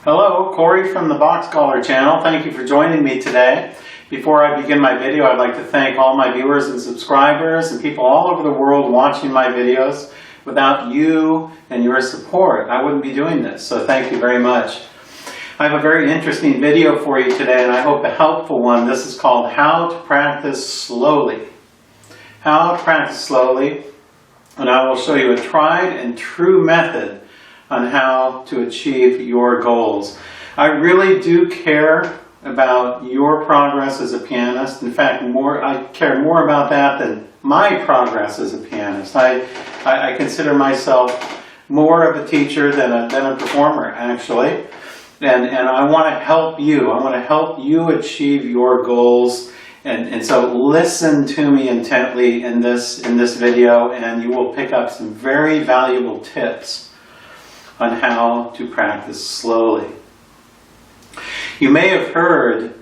Hello, Corey from the BachScholar channel. Thank you for joining me today. Before I begin my video, I'd like to thank all my viewers and subscribers and people all over the world watching my videos. Without you and your support, I wouldn't be doing this, so thank you very much. I have a very interesting video for you today, and I hope a helpful one. This is called How to Practice Slowly. How to practice slowly, and I will show you a tried and true method on how to achieve your goals. I really do care about your progress as a pianist. In fact, I care more about that than my progress as a pianist. I consider myself more of a teacher than a performer, actually. And I want to help you. I want to help you achieve your goals. And so listen to me intently in this video, and you will pick up some very valuable tips on how to practice slowly. You may have heard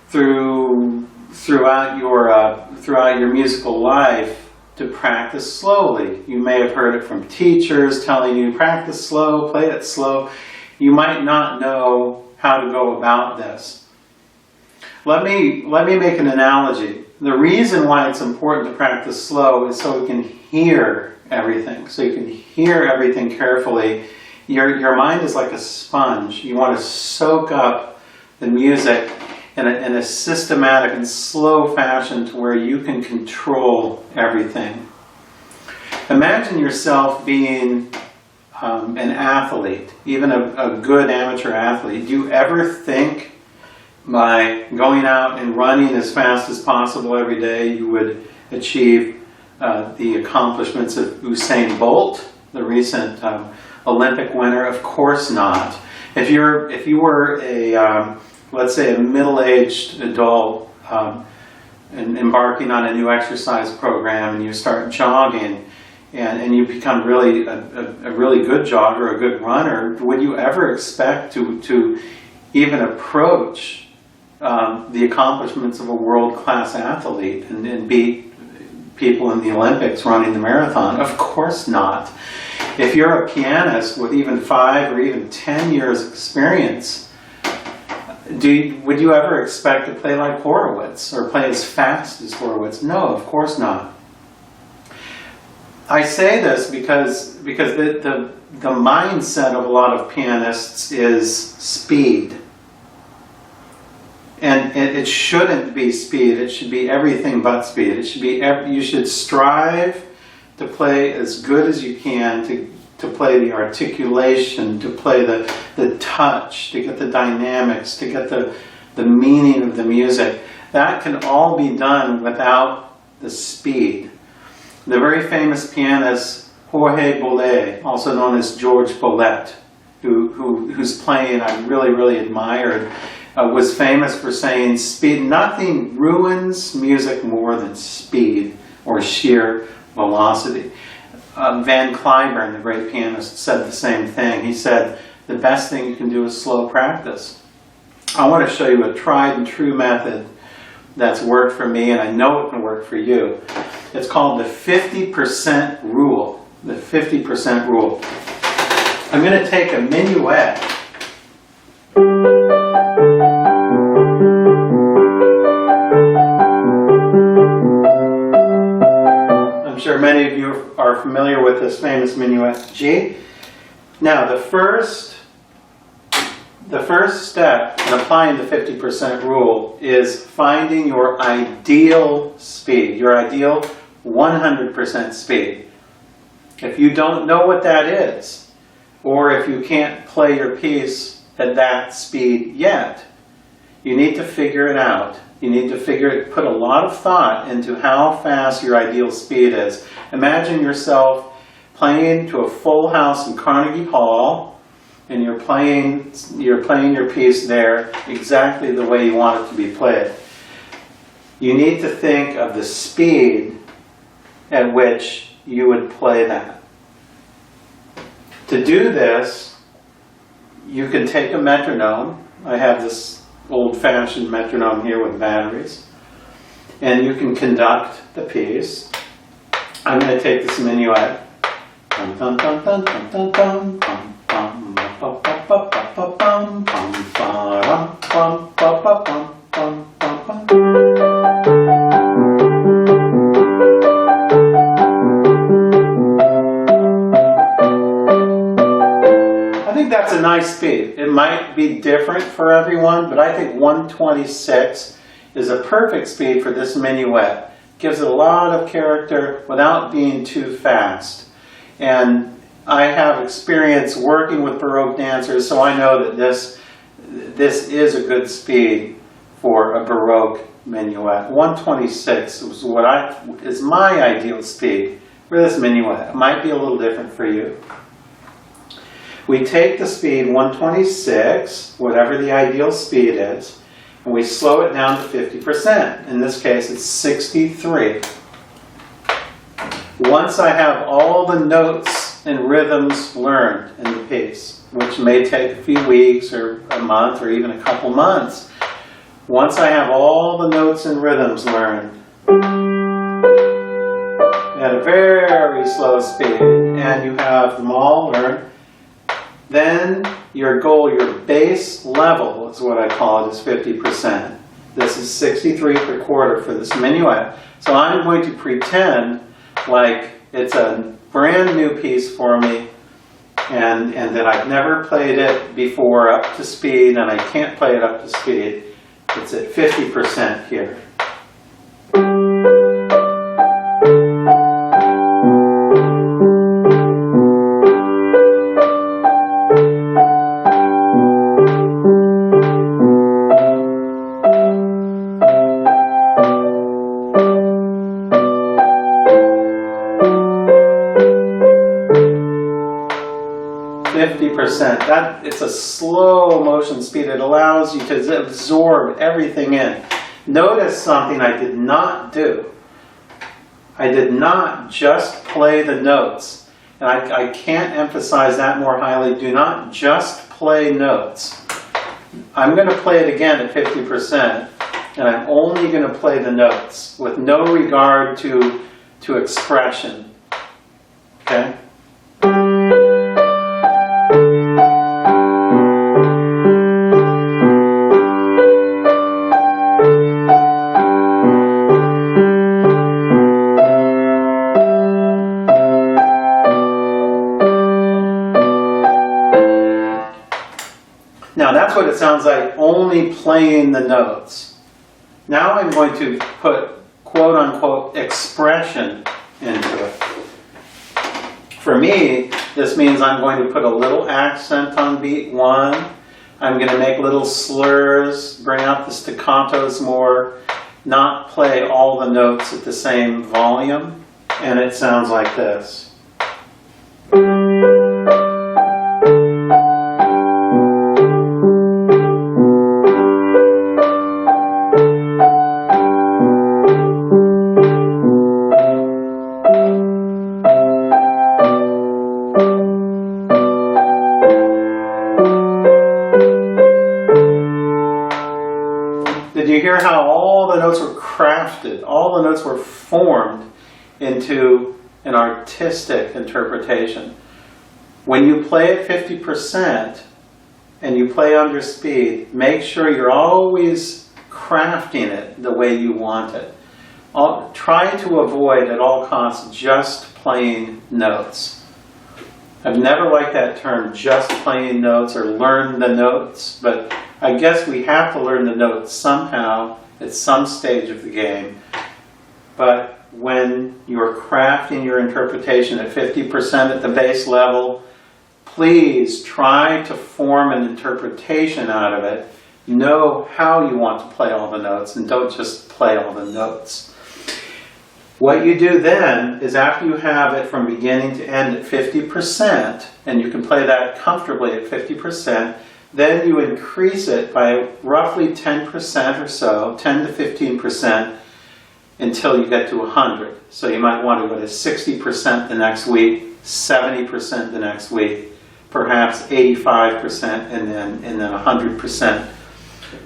throughout your musical life to practice slowly. You may have heard it from teachers telling you practice slow, play it slow. You might not know how to go about this. Let me make an analogy. The reason why it's important to practice slow is so we can hear everything. So you can hear everything carefully. Your mind is like a sponge. You want to soak up the music in a systematic and slow fashion to where you can control everything. Imagine yourself being an athlete, even a good amateur athlete. Do you ever think by going out and running as fast as possible every day you would achieve the accomplishments of Usain Bolt, the recent Olympic winner? Of course not. If you were let's say a middle-aged adult and embarking on a new exercise program, and you start jogging and you become really a really good jogger, a good runner, would you ever expect to even approach the accomplishments of a world-class athlete and beat people in the Olympics running the marathon? Of course not. If you're a pianist with even 5 or even 10 years experience, would you ever expect to play like Horowitz or play as fast as Horowitz? No, of course not. I say this because the mindset of a lot of pianists is speed. And it shouldn't be speed. It should be everything but speed. It should be you should strive to play as good as you can, to play the articulation, to play the touch, to get the dynamics, to get the meaning of the music. That can all be done without the speed. The very famous pianist Jorge Bolet, also known as George Bolet, whose playing I really admired, was famous for saying, "Speed, nothing ruins music more than speed or sheer velocity." Van Cliburn, the great pianist, said the same thing. He said, the best thing you can do is slow practice. I want to show you a tried and true method that's worked for me, and I know it can work for you. It's called the 50% rule. The 50% rule. I'm going to take a minuet. I'm sure many of you are familiar with this famous minuet G. Now, the first step in applying the 50% rule is finding your ideal speed, your ideal 100% speed. If you don't know what that is, or if you can't play your piece at that speed yet, you need to figure it out. You need to put a lot of thought into how fast your ideal speed is. Imagine yourself playing to a full house in Carnegie Hall, and you're playing your piece there exactly the way you want it to be played. You need to think of the speed at which you would play that. To do this, you can take a metronome. I have this old-fashioned metronome here with batteries, and you can conduct the piece. I'm going to take this minuet. Dun, dun, dun, dun, dun, dun, dun, dun, dun, dun, dun, dun. think that's a nice speed. It might be different for everyone, but I think 126 is a perfect speed for this minuet. Gives it a lot of character without being too fast. And I have experience working with Baroque dancers, so I know that this is a good speed for a Baroque minuet. 126 is my ideal speed for this minuet. It might be a little different for you. We take the speed 126, whatever the ideal speed is, and we slow it down to 50%. In this case, it's 63. Once I have all the notes and rhythms learned in the piece, which may take a few weeks or a month or even a couple months, once I have all the notes and rhythms learned at a very slow speed, and you have them all learned, then your goal, your base level is what I call it, is 50%. This is 63 per quarter for this minuet. So I'm going to pretend like it's a brand new piece for me and that I've never played it before up to speed and I can't play it up to speed. It's at 50% here. 50%. It's a slow motion speed. It allows you to absorb everything in. Notice something I did not do. I did not just play the notes. And I can't emphasize that more highly. Do not just play notes. I'm going to play it again at 50%, and I'm only going to play the notes with no regard to expression. Okay? Now that's what it sounds like, only playing the notes. Now I'm going to put quote-unquote expression into it. For me, this means I'm going to put a little accent on beat 1. I'm going to make little slurs, bring out the staccatos more, not play all the notes at the same volume, and it sounds like this. Did you hear how all the notes were crafted? All the notes were formed into an artistic interpretation. When you play at 50% and you play under speed, make sure you're always crafting it the way you want it. Try to avoid at all costs just playing notes. I've never liked that term, just playing notes or learn the notes, but I guess we have to learn the notes somehow at some stage of the game. But when you're crafting your interpretation at 50% at the base level, please try to form an interpretation out of it. Know how you want to play all the notes and don't just play all the notes. What you do then is after you have it from beginning to end at 50%, and you can play that comfortably at 50%, then you increase it by roughly 10% or so, 10 to 15%, until you get to 100. So you might want to go to 60% the next week, 70% the next week, perhaps 85%, and then 100%.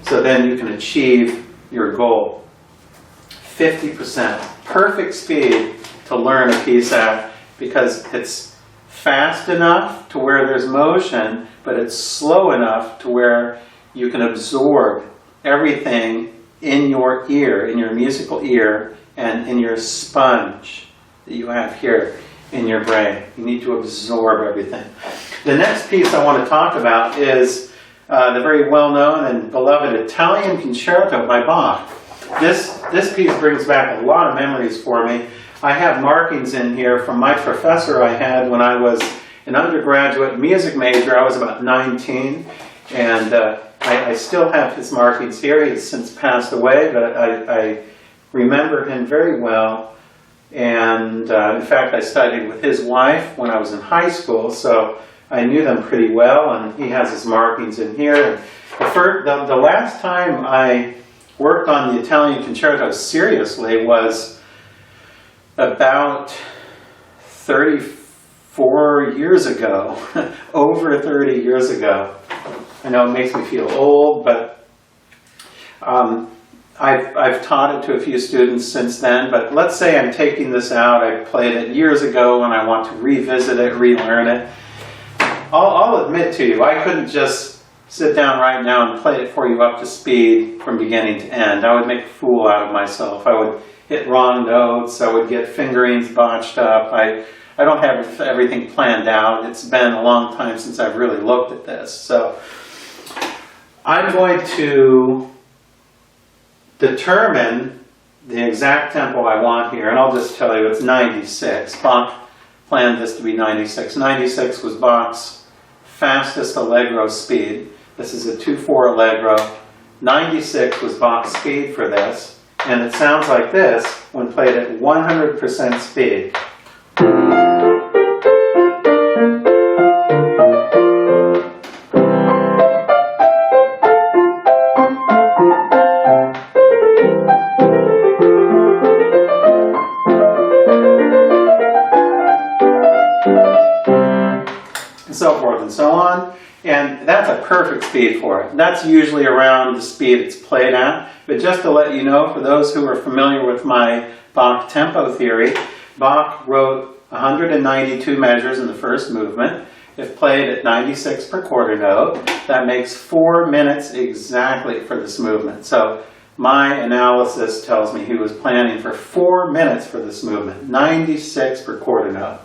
So then you can achieve your goal. 50%, perfect speed to learn a piece at, because it's fast enough to where there's motion, but it's slow enough to where you can absorb everything in your ear, in your musical ear, and in your sponge that you have here in your brain. You need to absorb everything. The next piece I want to talk about is the very well-known and beloved Italian Concerto by Bach. This piece brings back a lot of memories for me. I have markings in here from my professor I had when I was an undergraduate music major. I was about 19, and I still have his markings here. He has since passed away, but I remember him very well. And in fact, I studied with his wife when I was in high school, so I knew them pretty well, and he has his markings in here. The last time I worked on the Italian Concerto seriously was about 34 years ago, over 30 years ago. I know it makes me feel old, but I've taught it to a few students since then. But let's say I'm taking this out, I played it years ago and I want to revisit it, relearn it. I'll admit to you, I couldn't just sit down right now and play it for you up to speed from beginning to end. I would make a fool out of myself. I would hit wrong notes, I would get fingerings botched up. I don't have everything planned out. It's been a long time since I've really looked at this. So I'm going to determine the exact tempo I want here, and I'll just tell you it's 96. Bach planned this to be 96. 96 was Bach's fastest allegro speed. This is a 2/4 allegro. 96 was Bach's speed for this, and it sounds like this when played at 100% speed. So forth and so on, and that's a perfect speed for it. That's usually around the speed it's played at, but just to let you know, for those who are familiar with my Bach tempo theory, Bach wrote 192 measures in the first movement. If played at 96 per quarter note, that makes 4 minutes exactly for this movement. So my analysis tells me he was planning for 4 minutes for this movement, 96 per quarter note.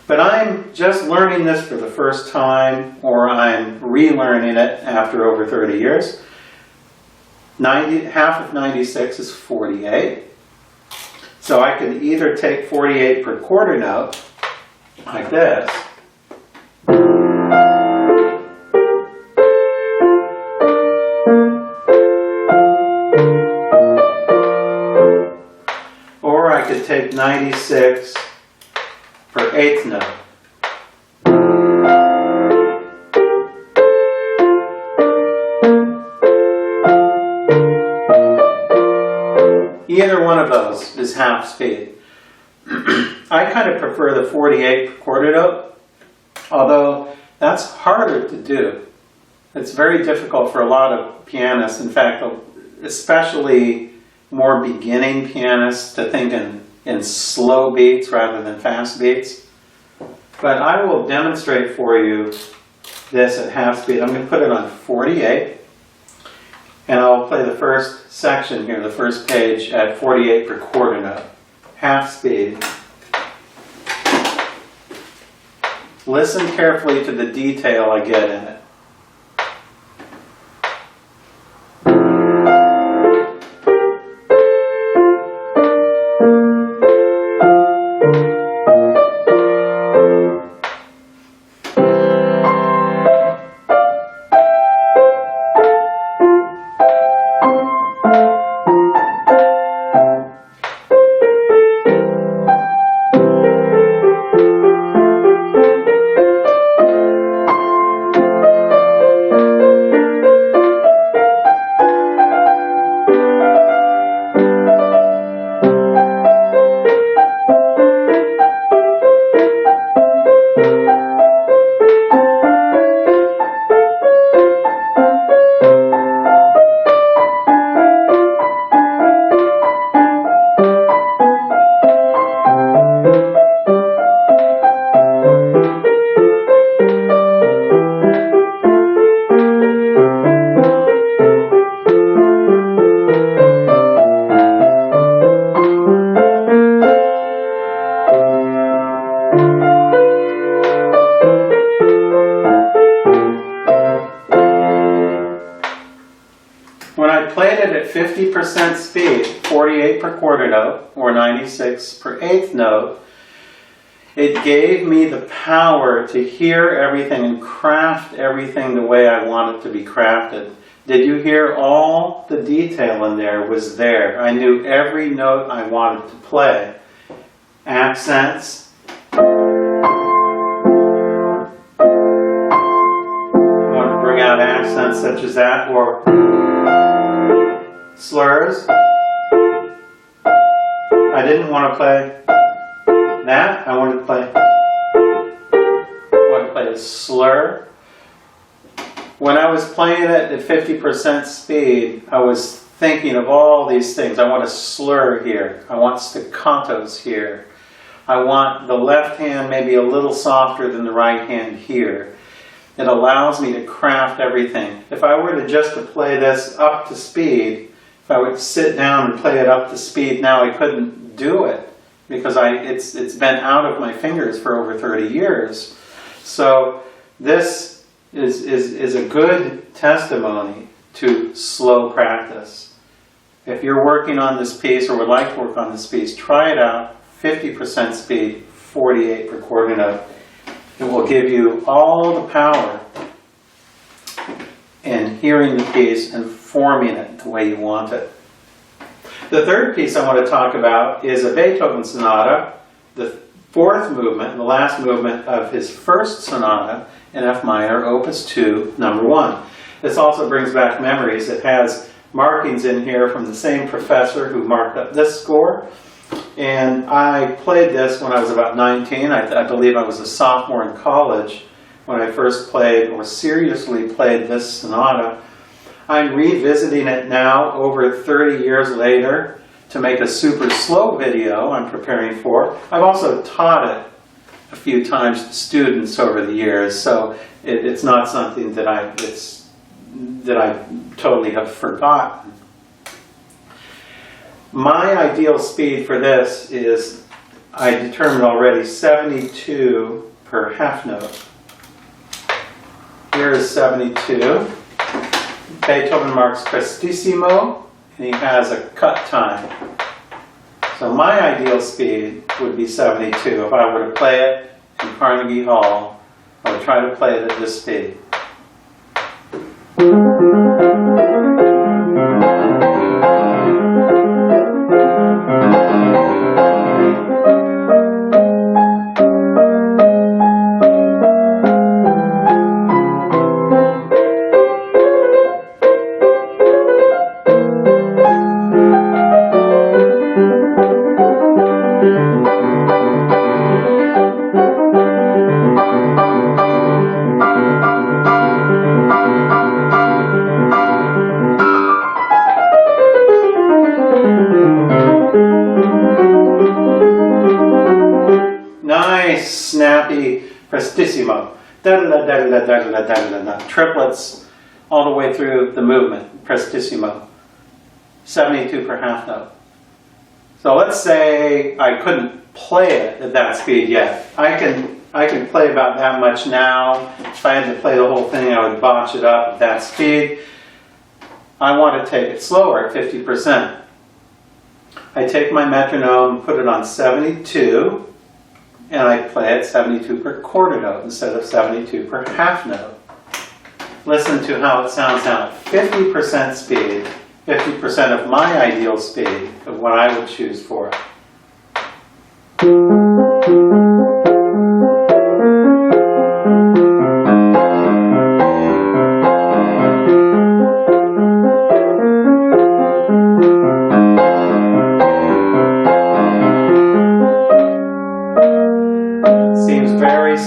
But I'm just learning this for the first time, or I'm relearning it after over 30 years. Half of 96 is 48. So I could either take 48 per quarter note, like this, or I could take 96 per eighth note. Either one of those is half speed. I kind of prefer the 48 per quarter note, although that's harder to do. It's very difficult for a lot of pianists, in fact, especially more beginning pianists, to think in slow beats rather than fast beats. But I will demonstrate for you this at half speed. I'm going to put it on 48, and I'll play the first section here, the first page, at 48 per quarter note, half speed. Listen carefully to the detail I get in it. 50% speed, 48 per quarter note, or 96 per eighth note, it gave me the power to hear everything and craft everything the way I want it to be crafted. Did you hear all the detail in there was there? I knew every note I wanted to play. Accents. I want to bring out accents such as that, or slurs. I didn't want to play that. I wanted to play a slur. When I was playing it at 50% speed, I was thinking of all these things. I want a slur here. I want staccatos here. I want the left hand maybe a little softer than the right hand here. It allows me to craft everything. If I were to just to play this up to speed, if I would sit down and play it up to speed now, I couldn't do it because it's been out of my fingers for over 30 years. So this is a good testimony to slow practice. If you're working on this piece or would like to work on this piece, try it out, 50% speed, 48 per quarter note. It will give you all the power in hearing the piece and forming it the way you want it. The third piece I want to talk about is a Beethoven sonata, the fourth movement, the last movement of his first sonata in F minor, Opus 2, number 1. This also brings back memories. It has markings in here from the same professor who marked up this score. And I played this when I was about 19. I believe I was a sophomore in college when I first played or seriously played this sonata. I'm revisiting it now over 30 years later to make a super slow video I'm preparing for. I've also taught it a few times to students over the years, so it's not something that I totally have forgotten. My ideal speed for this is, I determined already, 72 per half note. Here is 72. Beethoven marks Prestissimo, and he has a cut time. So my ideal speed would be 72. If I were to play it in Carnegie Hall, I would try to play it at this speed. Snappy Prestissimo. Triplets all the way through the movement. Prestissimo. 72 per half note. So let's say I couldn't play it at that speed yet. I can play about that much now. If I had to play the whole thing, I would botch it up at that speed. I want to take it slower at 50%. I take my metronome, put it on 72, and I play it 72 per quarter note instead of 72 per half note. Listen to how it sounds now. 50% speed, 50% of my ideal speed of what I would choose for it.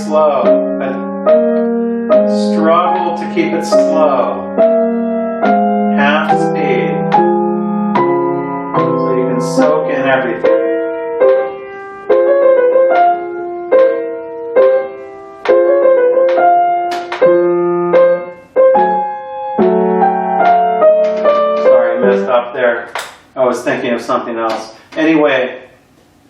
Slow, but struggle to keep it slow. Half speed, so you can soak in everything. Sorry, I messed up there. I was thinking of something else. Anyway,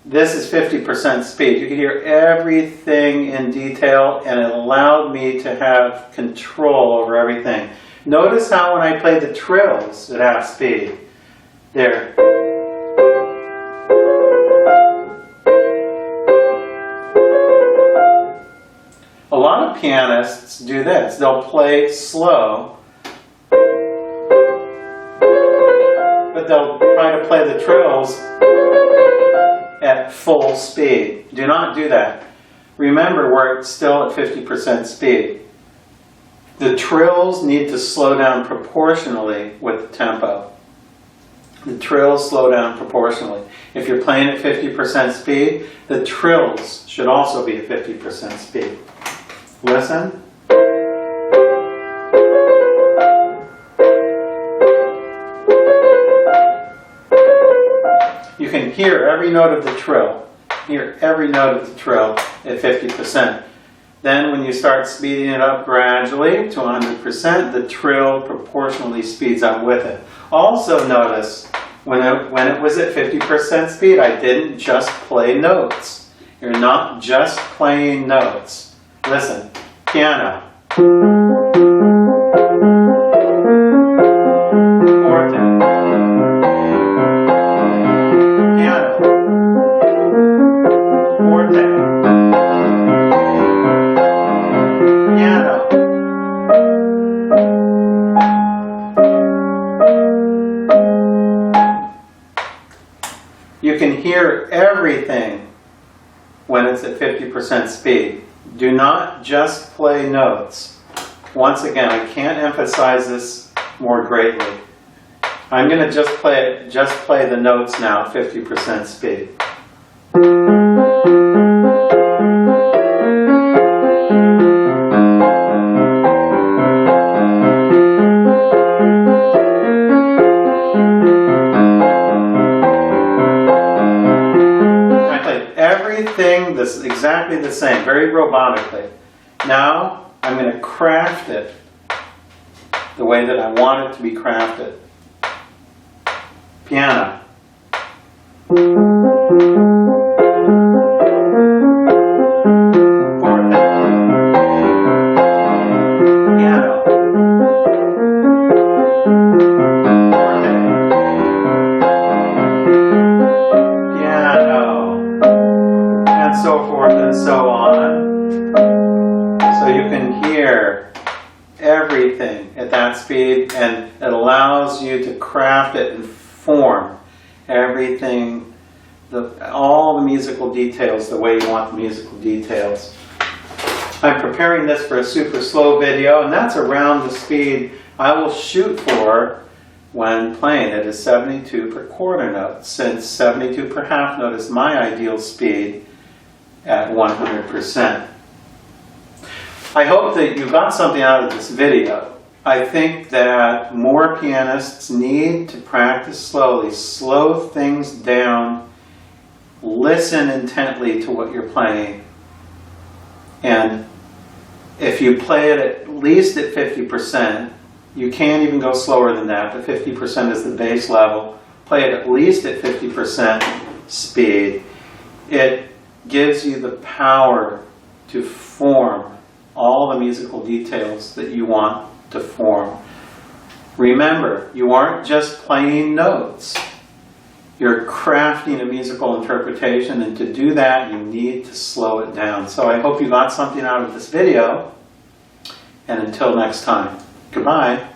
this is 50% speed. You can hear everything in detail, and it allowed me to have control over everything. Notice how when I played the trills at half speed, There. A lot of pianists do this. They'll play slow, but they'll try to play the trills at full speed. Do not do that. Remember, we're still at 50% speed. The trills need to slow down proportionally with the tempo. The trills slow down proportionally. If you're playing at 50% speed, the trills should also be at 50% speed. Listen. You can hear every note of the trill. Hear every note of the trill at 50%. Then when you start speeding it up gradually to 100%, the trill proportionally speeds up with it. Also notice, when it was at 50% speed, I didn't just play notes. You're not just playing notes. Listen, piano. Forte. Piano. Forte. Piano. You can hear everything when it's at 50% speed. Do not just play notes. Once again, I can't emphasize this more greatly. I'm going to just play the notes now at 50% speed. Everything that's exactly the same, very robotically. Now I'm going to craft it the way that I want it to be crafted. Piano. Forte. Piano. Forte. Piano. And so forth and so on. So you can hear everything at that speed, and it allows you to craft it and form everything, all the musical details the way you want the musical details. I'm preparing this for a super slow video, and that's around the speed I will shoot for when playing. It is 72 per quarter note, since 72 per half note is my ideal speed at 100%. I hope that you got something out of this video. I think that more pianists need to practice slowly, slow things down, listen intently to what you're playing. And if you play it at least at 50%, you can't even go slower than that, but 50% is the base level. Play it at least at 50% speed. It gives you the power to form all the musical details that you want to form. Remember, you aren't just playing notes. You're crafting a musical interpretation, and to do that, you need to slow it down. So I hope you got something out of this video, and until next time, goodbye.